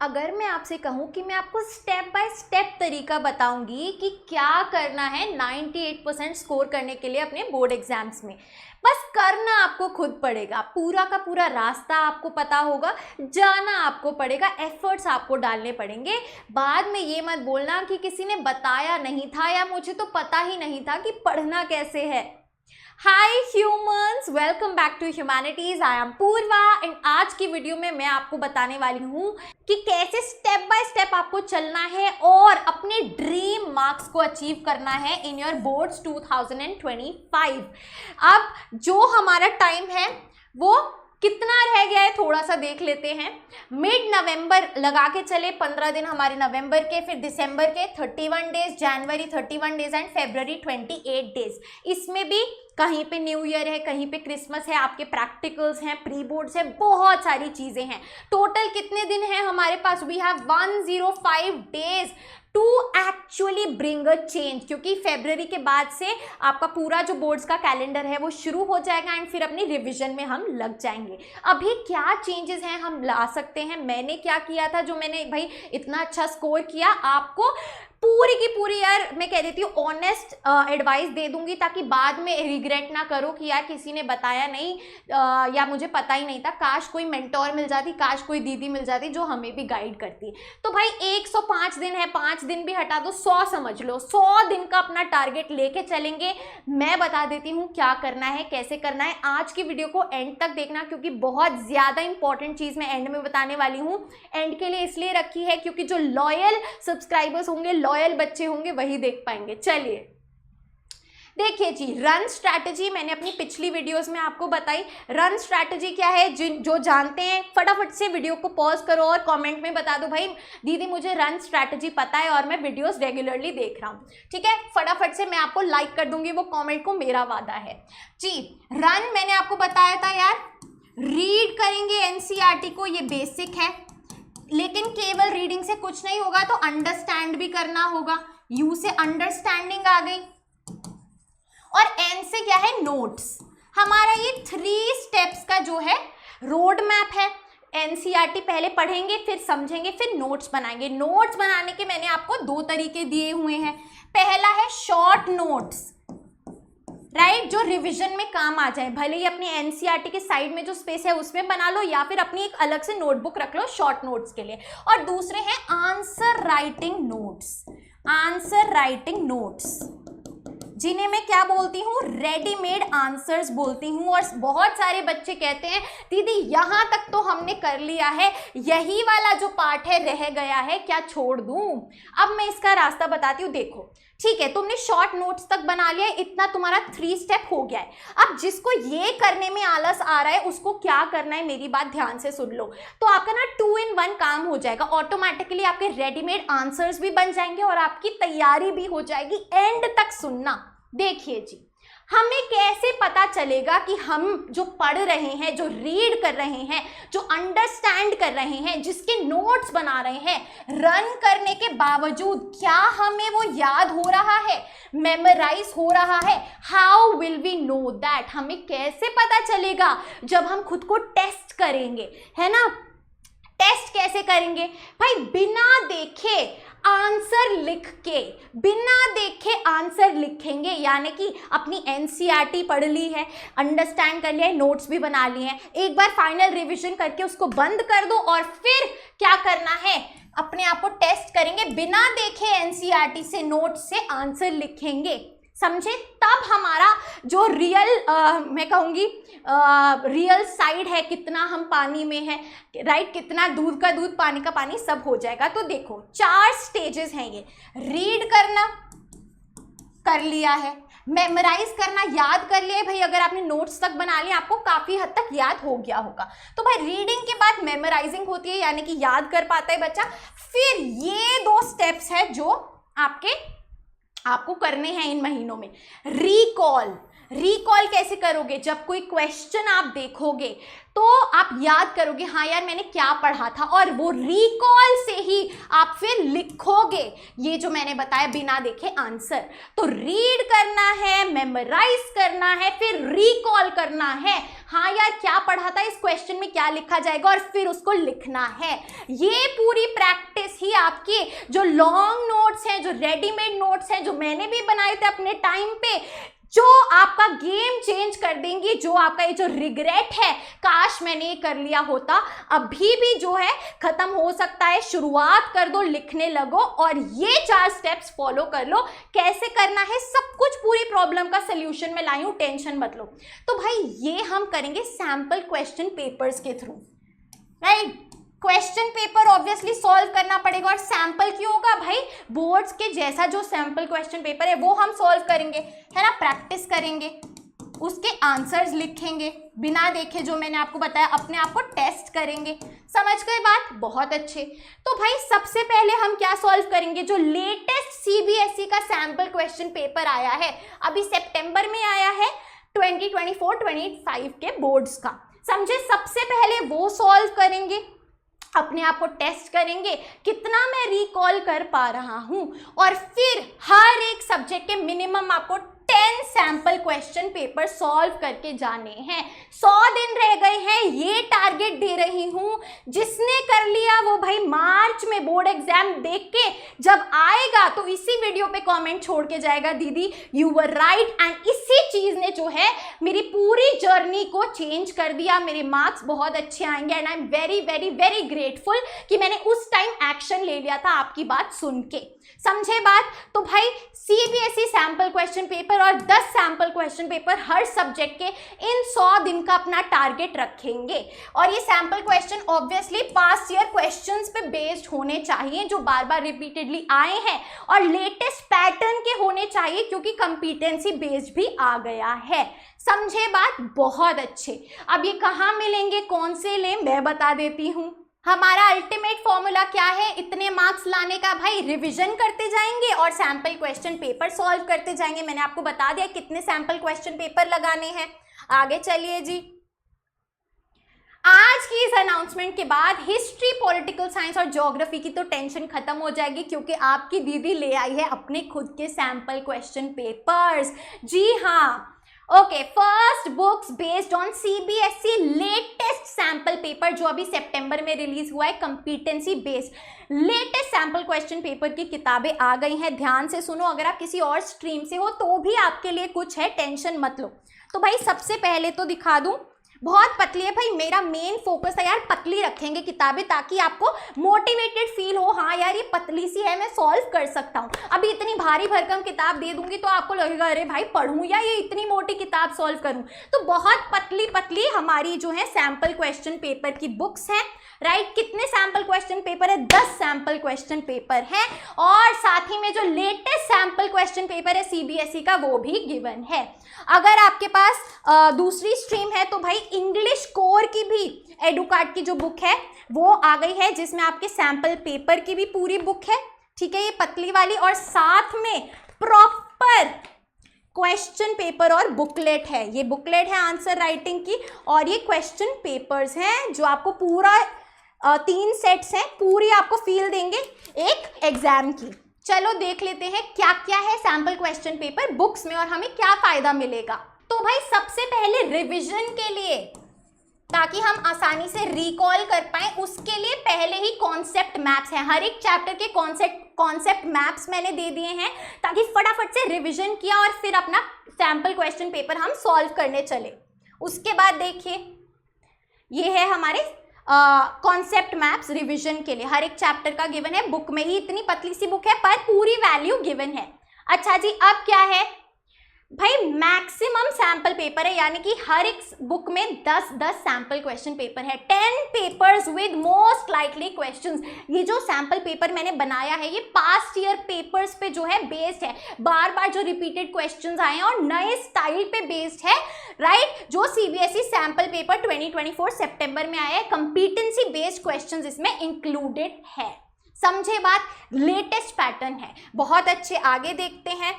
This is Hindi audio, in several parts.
अगर मैं आपसे कहूँ कि मैं आपको स्टेप बाय स्टेप तरीका बताऊंगी कि क्या करना है 98% स्कोर करने के लिए अपने बोर्ड एग्जाम्स में, बस करना आपको खुद पड़ेगा। पूरा का पूरा रास्ता आपको पता होगा, जाना आपको पड़ेगा, एफर्ट्स आपको डालने पड़ेंगे। बाद में ये मत बोलना कि किसी ने बताया नहीं था या मुझे तो पता ही नहीं था कि पढ़ना कैसे है। Hi humans, welcome back to humanities. I am Purva and आज की वीडियो में मैं आपको बताने वाली हूँ कि कैसे स्टेप बाय स्टेप आपको चलना है और अपने ड्रीम मार्क्स को अचीव करना है इन योर बोर्ड्स 2025। अब जो हमारा टाइम है वो कितना रह गया है थोड़ा सा देख लेते हैं। मिड नवंबर लगा के चले, 15 दिन हमारे नवंबर के, फिर दिसंबर के 31 days, January 31 days and February 28 days. इसमें भी कहीं पे न्यू ईयर है, कहीं पे क्रिसमस है, आपके प्रैक्टिकल्स हैं, प्री बोर्ड्स हैं, बहुत सारी चीजें हैं। टोटल कितने दिन हैं हमारे पास? We have 105 days to actually bring a change, क्योंकि फरवरी के बाद से आपका पूरा जो बोर्ड्स का कैलेंडर है वो शुरू हो जाएगा एंड फिर अपनी रिवीजन में हम लग जाएंगे। अभी क्या चेंजेस हैं हम ला सकते हैं? मैंने क्या किया था जो मैंने भाई इतना अच्छा स्कोर किया, आपको पूरी की पूरी यार मैं कह देती हूँ ऑनेस्ट एडवाइस दे दूंगी, ताकि बाद में रिग्रेट ना करो कि यार किसी ने बताया नहीं या मुझे पता ही नहीं था। काश कोई मेंटोर मिल जाती, काश कोई दीदी मिल जाती जो हमें भी गाइड करती। तो भाई 105 दिन है, 5 दिन भी हटा दो, 100 समझ लो, 100 दिन का अपना टारगेट लेके चलेंगे। मैं बता देती हूँ क्या करना है, कैसे करना है। आज की वीडियो को एंड तक देखना, क्योंकि बहुत ज्यादा इंपॉर्टेंट चीज मैं एंड में बताने वाली हूँ। एंड के लिए इसलिए रखी है क्योंकि जो लॉयल सब्सक्राइबर्स होंगे, लॉयल बच्चे होंगे, वही देख पाएंगे। चलिए देखिए जी, रन स्ट्रैटेजी मैंने अपनी पिछली वीडियोस में आपको बताई। रन स्ट्रैटेजी क्या है, जो जानते हैं फटाफट से वीडियो को पॉज करो और कमेंट में बता दो भाई दीदी मुझे रन स्ट्रैटेजी पता है और मैं वीडियोस रेगुलरली देख रहा हूँ। ठीक है, फटाफट से मैं आपको लाइक कर दूंगी वो कमेंट को, मेरा वादा है जी। रन मैंने आपको बताया था यार, रीड करेंगे एनसीईआरटी को, ये बेसिक है, लेकिन केवल रीडिंग से कुछ नहीं होगा, तो अंडरस्टैंड भी करना होगा। यू से अंडरस्टैंडिंग आ गई और एन से क्या है, नोट्स। हमारा ये 3 स्टेप्स का जो है रोड मैप है। एनसीईआरटी पहले पढ़ेंगे, फिर समझेंगे, फिर नोट्स बनाएंगे। नोट्स बनाने के मैंने आपको 2 तरीके दिए हुए हैं। पहला है शॉर्ट नोट्स, राइट, जो रिवीजन में काम आ जाए। भले ही अपनी एनसीईआरटी के साइड में जो स्पेस है उसमें बना लो, या फिर अपनी एक अलग से नोटबुक रख लो शॉर्ट नोट्स के लिए। और दूसरे हैं answer writing notes. Answer writing notes जिन्हें मैं क्या बोलती हूँ, रेडीमेड आंसर्स बोलती हूँ। और बहुत सारे बच्चे कहते हैं दीदी यहाँ तक तो हमने कर लिया है, यही वाला जो पार्ट है रह गया है, क्या छोड़ दूँ? अब मैं इसका रास्ता बताती हूँ। देखो ठीक है, तुमने शॉर्ट नोट्स तक बना लिया है, इतना तुम्हारा 3 स्टेप हो गया है। अब जिसको ये करने में आलस आ रहा है उसको क्या करना है, मेरी बात ध्यान से सुन लो। तो आपका ना 2 in 1 काम हो जाएगा। ऑटोमेटिकली आपके रेडीमेड आंसर्स भी बन जाएंगे और आपकी तैयारी भी हो जाएगी। एंड तक सुनना। देखिए जी, हमें कैसे पता चलेगा कि हम जो पढ़ रहे हैं, जो रीड कर रहे हैं, जो अंडरस्टैंड कर रहे हैं, जिसके नोट्स बना रहे हैं, रन करने के बावजूद क्या हमें वो याद हो रहा है, मेमोराइज हो रहा है? How will we know that? हमें कैसे पता चलेगा? जब हम खुद को टेस्ट करेंगे, है ना। टेस्ट कैसे करेंगे भाई? बिना देखे आंसर लिख के, बिना देखे आंसर लिखेंगे। यानी कि अपनी एनसीईआरटी पढ़ ली है, अंडरस्टैंड कर लिया है, नोट्स भी बना लिए हैं, एक बार फाइनल रिवीजन करके उसको बंद कर दो और फिर क्या करना है, अपने आप को टेस्ट करेंगे। बिना देखे एनसीईआरटी से, नोट्स से आंसर लिखेंगे, समझे? तब हमारा जो रियल मैं कहूँगी रियल साइड है, कितना हम पानी में है, राइट, कितना दूध का दूध, पानी का पानी, सब हो जाएगा। तो देखो 4 स्टेजेस हैं ये। रीड करना कर लिया है, मेमोराइज करना याद कर लिया है भाई, अगर आपने नोट्स तक बना लिया आपको काफी हद तक याद हो गया होगा। तो भाई रीडिंग के बाद मेमोराइजिंग होती है, यानी कि याद कर पाता है बच्चा। फिर ये 2 स्टेप्स है जो आपको करने हैं इन महीनों में। रिकॉल, रिकॉल कैसे करोगे? जब कोई क्वेश्चन आप देखोगे तो आप याद करोगे, हाँ यार मैंने क्या पढ़ा था, और वो रिकॉल से ही आप फिर लिखोगे ये जो मैंने बताया बिना देखे आंसर। तो रीड करना है, मेमोराइज करना है, फिर रिकॉल करना है, हाँ यार क्या पढ़ा था, इस क्वेश्चन में क्या लिखा जाएगा, और फिर उसको लिखना है। ये पूरी प्रैक्टिस ही आपकी जो लॉन्ग नोट्स हैं, जो रेडीमेड नोट्स हैं, जो मैंने भी बनाए थे अपने टाइम पे, जो आपका गेम चेंज कर देंगी, जो आपका ये जो रिग्रेट है काश मैंने ये कर लिया होता, अभी भी जो है खत्म हो सकता है। शुरुआत कर दो, लिखने लगो और ये 4 स्टेप्स फॉलो कर लो। कैसे करना है सब कुछ पूरी प्रॉब्लम का सॉल्यूशन में लाई हूं, टेंशन मत लो। तो भाई ये हम करेंगे सैंपल क्वेश्चन पेपर्स के through, right. Question paper obviously solve करना पड़ेगा, और सैंपल क्यों होगा भाई? बोर्ड्स के जैसा जो सैंपल क्वेश्चन पेपर है वो हम सॉल्व करेंगे, है ना, प्रैक्टिस करेंगे, उसके आंसर्स लिखेंगे बिना देखे, जो मैंने आपको बताया, अपने आप को टेस्ट करेंगे। समझ गए बात? बहुत अच्छे। तो भाई सबसे पहले हम क्या सॉल्व करेंगे? जो लेटेस्ट सीबीएसई का सैंपल क्वेश्चन पेपर आया है, अभी सितंबर में आया है 2024-25 के बोर्ड्स का, समझे। सबसे पहले वो सॉल्व करेंगे, अपने आप को टेस्ट करेंगे कितना मैं रिकॉल कर पा रहा हूं, और फिर हर एक सब्जेक्ट के मिनिमम आपको 10 सैंपल क्वेश्चन पेपर सॉल्व करके जाने हैं। 100 दिन रह गए हैं, ये टारगेट दे रही हूं। जिसने कर लिया वो भाई मार्च में बोर्ड एग्जाम देख के जब आएगा तो इसी वीडियो पे कमेंट छोड़ के जाएगा, दीदी यू वर राइट। एंड इसी चीज ने जो है मेरी पूरी जर्नी को चेंज कर दिया, मेरे मार्क्स बहुत अच्छे आएंगे। And I am very very very grateful कि मैंने उस टाइम एक्शन ले लिया था आपकी बात सुन के। समझे बात? तो भाई सीबीएसई सैंपल क्वेश्चन पेपर और 10 सैंपल क्वेश्चन पेपर हर सब्जेक्ट के, इन 100 दिन का अपना टारगेट रखेंगे। और ये sample question obviously past year questions पे बेस्ड होने चाहिए, जो बार बार रिपीटेडली आए हैं, और लेटेस्ट पैटर्न के होने चाहिए, क्योंकि कंपिटेंसी बेस्ड भी आ गया है। समझे बात? बहुत अच्छे। अब ये कहाँ मिलेंगे, कौन से लें, मैं बता देती हूँ। हमारा अल्टीमेट फॉर्मूला क्या है इतने मार्क्स लाने का? भाई रिवीजन करते जाएंगे और सैंपल क्वेश्चन पेपर सॉल्व करते जाएंगे। मैंने आपको बता दिया कितने सैंपल क्वेश्चन पेपर लगाने हैं। आगे चलिए जी। आज की इस अनाउंसमेंट के बाद हिस्ट्री, पॉलिटिकल साइंस और ज्योग्राफी की तो टेंशन खत्म हो जाएगी, क्योंकि आपकी दीदी ले आई है अपने खुद के सैंपल क्वेश्चन पेपर्स। जी हाँ, okay, first books based on CBSE latest sample paper, जो अभी सितंबर में रिलीज हुआ है, competency based latest sample question paper की किताबें आ गई हैं। ध्यान से सुनो, अगर आप किसी और स्ट्रीम से हो तो भी आपके लिए कुछ है, टेंशन मत लो। तो भाई सबसे पहले तो दिखा दूं, बहुत पतली है भाई, मेरा मेन फोकस है यार, पतली रखेंगे किताबें ताकि आपको मोटिवेटेड फील हो, हाँ यार ये पतली सी है, मैं सॉल्व कर सकता हूँ। अभी इतनी भारी भरकम किताब दे दूंगी तो आपको लगेगा अरे भाई पढ़ूं या ये इतनी मोटी किताब सॉल्व करूं। तो बहुत पतली पतली हमारी जो है सैंपल क्वेश्चन पेपर की बुक्स हैं, राइट। कितने सैंपल क्वेश्चन पेपर है? 10 सैंपल क्वेश्चन पेपर है, और साथ ही में जो लेटेस्ट सैंपल क्वेश्चन पेपर है सीबीएसई का वो भी गिवन है। अगर आपके पास दूसरी स्ट्रीम है तो भाई इंग्लिश कोर की भी एडुकार्ड की जो बुक है वो आ गई है, जिसमें आपके सैंपल पेपर की भी पूरी बुक है, ठीक है, ये पतली वाली, और साथ में प्रॉपर क्वेश्चन पेपर और बुकलेट है। ये बुकलेट है आंसर राइटिंग की, और ये क्वेश्चन पेपर्स हैं जो आपको पूरा 3 सेट्स हैं, पूरी आपको फील देंगे एक एग्जाम की। चलो देख लेते हैं क्या क्या है सैंपल क्वेश्चन पेपर बुक्स में और हमें क्या फायदा मिलेगा। तो भाई सबसे पहले रिवीजन के लिए, ताकि हम आसानी से रिकॉल कर पाए, उसके लिए पहले ही कॉन्सेप्ट मैप्स हैं। हर एक चैप्टर के कॉन्सेप्ट मैप्स मैंने दे दिए हैं, ताकि फटाफट से रिवीजन किया और फिर अपना सैंपल क्वेश्चन पेपर हम सॉल्व करने चले। उसके बाद देखिए, ये है हमारे कॉन्सेप्ट मैप्स रिवीजन के लिए, हर एक चैप्टर का गिवन है, बुक में ही इतनी पतली सी बुक है पर पूरी वैल्यू गिवन है। अच्छा जी, अब क्या है भाई, मैक्सिमम सैंपल पेपर है, यानी कि हर एक बुक में 10-10 सैंपल क्वेश्चन पेपर है, 10 papers with most likely questions. ये जो सैंपल पेपर मैंने बनाया है ये पास्ट ईयर पेपर्स पे जो है बेस्ड है, बार बार जो रिपीटेड क्वेश्चंस आए हैं और नए स्टाइल पे बेस्ड है, राइट। जो सीबीएसई सैंपल पेपर 2024 सितंबर में आया है, कंपिटेंसी बेस्ड क्वेश्चंस इसमें इंक्लूडेड है। समझे बात? लेटेस्ट पैटर्न है, बहुत अच्छे। आगे देखते हैं,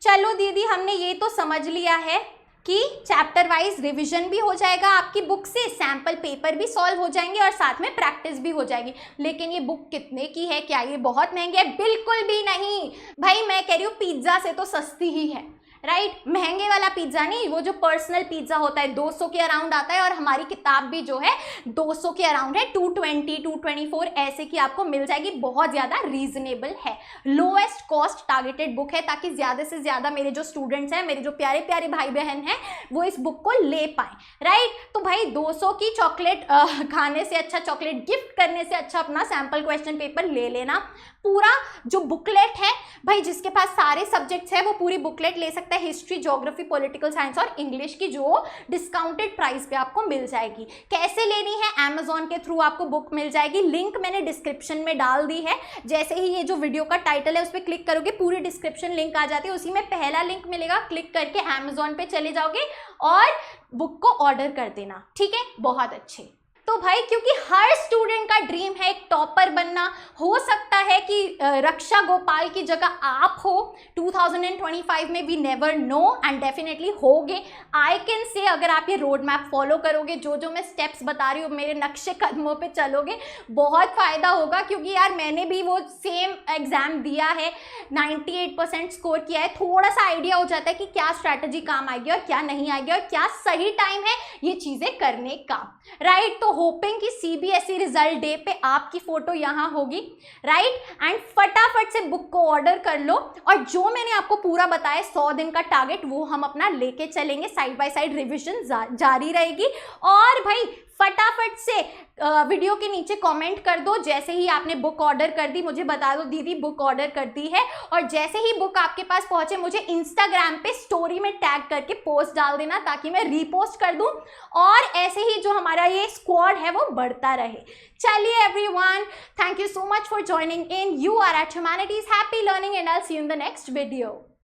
चलो दीदी, हमने ये तो समझ लिया है कि चैप्टर वाइज रिवीजन भी हो जाएगा आपकी बुक से, सैम्पल पेपर भी सॉल्व हो जाएंगे और साथ में प्रैक्टिस भी हो जाएगी। लेकिन ये बुक कितने की है? क्या ये बहुत महंगी है? बिल्कुल भी नहीं भाई, मैं कह रही हूँ पिज्ज़ा से तो सस्ती ही है, राइट? महंगे वाला पिज्ज़ा नहीं, वो जो पर्सनल पिज्ज़ा होता है 200 के अराउंड आता है, और हमारी किताब भी जो है 200 के अराउंड है, 220 224 ऐसे की आपको मिल जाएगी। बहुत ज़्यादा रीजनेबल है, लोएस्ट कॉस्ट टारगेटेड बुक है, ताकि ज़्यादा से ज़्यादा मेरे जो स्टूडेंट्स हैं, मेरे जो प्यारे प्यारे भाई बहन हैं, वो इस बुक को ले पाएँ, राइट? तो भाई 200 की चॉकलेट खाने से अच्छा, चॉकलेट गिफ्ट करने से अच्छा अपना सैम्पल क्वेश्चन पेपर ले लेना। पूरा जो बुकलेट है भाई, जिसके पास सारे सब्जेक्ट्स है वो पूरी बुकलेट ले सकता है, हिस्ट्री, ज्योग्राफी, पॉलिटिकल साइंस और इंग्लिश की, जो डिस्काउंटेड प्राइस पे आपको मिल जाएगी। कैसे लेनी है? अमेजॉन के थ्रू आपको बुक मिल जाएगी, लिंक मैंने डिस्क्रिप्शन में डाल दी है। जैसे ही ये जो वीडियो का टाइटल है उस पर क्लिक करोगे, पूरी डिस्क्रिप्शन लिंक आ जाती है, उसी में पहला लिंक मिलेगा, क्लिक करके अमेजॉन पे चले जाओगे और बुक को ऑर्डर कर देना, ठीक है? बहुत अच्छे। तो भाई क्योंकि हर स्टूडेंट का ड्रीम है एक टॉपर बनना, हो सकता है कि रक्षा गोपाल की जगह आप हो 2025 में, we never know, and definitely होगे। आई कैन से अगर आप ये रोड मैप फॉलो करोगे, जो जो मैं स्टेप्स बता रही हूँ, मेरे नक्शे कदमों पे चलोगे, बहुत फ़ायदा होगा। क्योंकि यार मैंने भी वो सेम एग्ज़ाम दिया है, 98% स्कोर किया है, थोड़ा सा आइडिया हो जाता है कि क्या स्ट्रैटेजी काम आएगी और क्या नहीं आएगी और क्या सही टाइम है ये चीज़ें करने का, राइट? तो होपिंग कि सीबीएसई रिजल्ट डे पे आपकी फोटो यहाँ होगी, राइट? एंड फटाफट से बुक को ऑर्डर कर लो, और जो मैंने आपको पूरा बताया 100 दिन का टारगेट, वो हम अपना लेके चलेंगे, साइड बाय साइड रिविजन जारी रहेगी। और भाई फटाफट से वीडियो के नीचे कमेंट कर दो, जैसे ही आपने बुक ऑर्डर कर दी मुझे बता दो दीदी बुक ऑर्डर कर दी है, और जैसे ही बुक आपके पास पहुंचे मुझे इंस्टाग्राम पे स्टोरी में टैग करके पोस्ट डाल देना, ताकि मैं रीपोस्ट कर दूं, और ऐसे ही जो हमारा ये स्क्वाड है वो बढ़ता रहे। चलिए everyone, thank you so much for joining in, you are at humanities, happy learning, and I will see you in the next video.